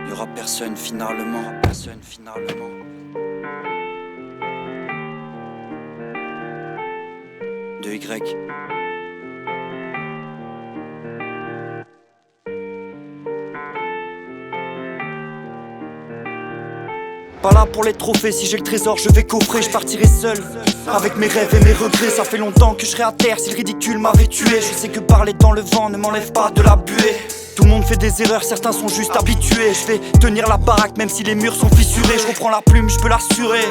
Y'aura personne finalement, personne finalement. De Y. Pas là pour les trophées, si j'ai le trésor je vais coffrer. Je partirai seul, avec mes rêves et mes regrets. Ça fait longtemps que je serai à terre si le ridicule m'avait tué. Je sais que parler dans le vent ne m'enlève pas de la buée. Tout le monde fait des erreurs, certains sont juste habitués. Je vais tenir la baraque même si les murs sont fissurés. Je reprends la plume, je peux l'assurer.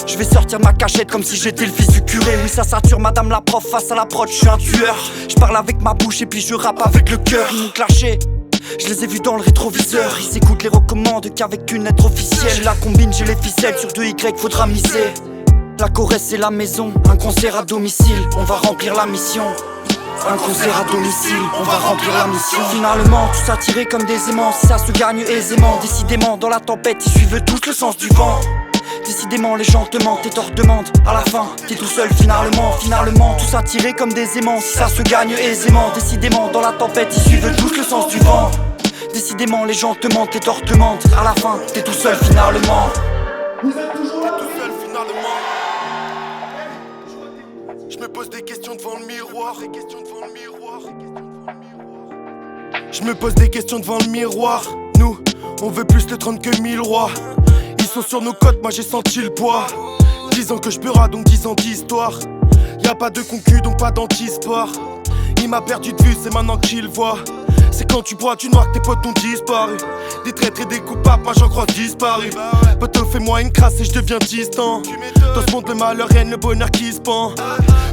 Je vais sortir de ma cachette comme si j'étais le fils du curé. Oui ça sature madame la prof, face à la prod je suis un tueur. Je parle avec ma bouche et puis je rappe avec le cœur. Ils m'ont clashé, je les ai vus dans le rétroviseur. Ils s'écoutent les recommandes qu'avec une lettre officielle. J'ai la combine, j'ai les ficelles, sur 2Y faudra miser. La Corrèze c'est la maison, un concert à domicile. On va remplir la mission. Un concert à domicile, on va remplir la mission. Finalement, tout ça tiré comme des aimants. Si ça se gagne aisément, décidément dans la tempête ils suivent tous le sens du vent. Décidément les gens te mentent et t'en redemandent. À la fin, t'es tout seul finalement, tout ça tiré comme des aimants. Si ça se gagne aisément, décidément dans la tempête ils suivent tous le sens du vent. Décidément les gens te mentent et t'en redemandent. À la fin, t'es tout seul finalement. Vous êtes toujours là, tout seul finalement. Je me pose des questions devant le miroir. Je me pose des questions devant le miroir. Nous, on veut plus de 30 que 1000 rois. Ils sont sur nos côtes, moi j'ai senti le poids. 10 ans que je pleura, donc 10 ans d'histoire. Y'a pas de concu, donc pas d'anti-sport. Il m'a perdu de vue, c'est maintenant qu'il voit. C'est quand tu bois du noir que tes potes ont disparu. Des traîtres et des coupables, moi j'en crois disparu. Poteau fais-moi une crasse et je deviens distant. Dans ce monde le malheur règne, le bonheur qui se pend.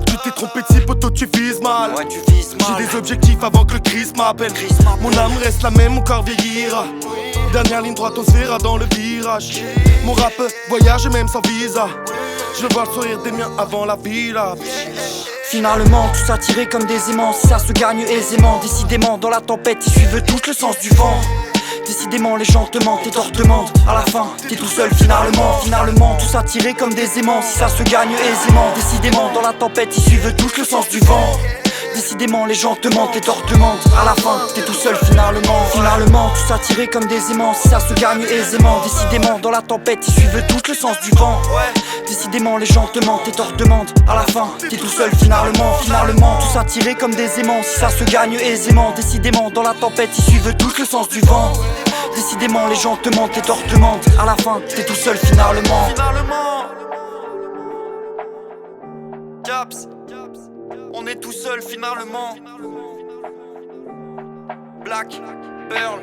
Tu t'es trompé de si poteau tu vises mal. J'ai des objectifs avant que le Christ m'appelle. Mon âme reste la même, mon corps vieillira. Dernière ligne droite, on se verra dans le virage. Mon rap voyage même sans visa. Je veux voir le sourire des miens avant la villa. Finalement, tout ça tiré comme des aimants. Si ça se gagne aisément, décidément dans la tempête ils suivent tout le sens du vent. Décidément les gens te mentent et t'en redemandent. À la fin, t'es tout seul finalement, tout ça tiré comme des aimants. Si ça se gagne aisément, décidément dans la tempête ils suivent tout le sens du vent. Décidément les gens te mentent et t'en redemandent. À la fin, t'es tout seul finalement, tout ça tiré comme des aimants. Si ça se gagne aisément, décidément dans la tempête ils suivent tout le sens du vent. Décidément les gens te mentent et t'en redemandent. À la fin, t'es tout seul finalement, tout ça tiré comme des aimants. Si ça se gagne aisément, décidément dans la tempête ils suivent tout le sens du vent. Décidément les gens te mentent et t'en redemandent. À la fin, t'es tout seul finalement. Japs, on est tout seul finalement. Black, Pearl.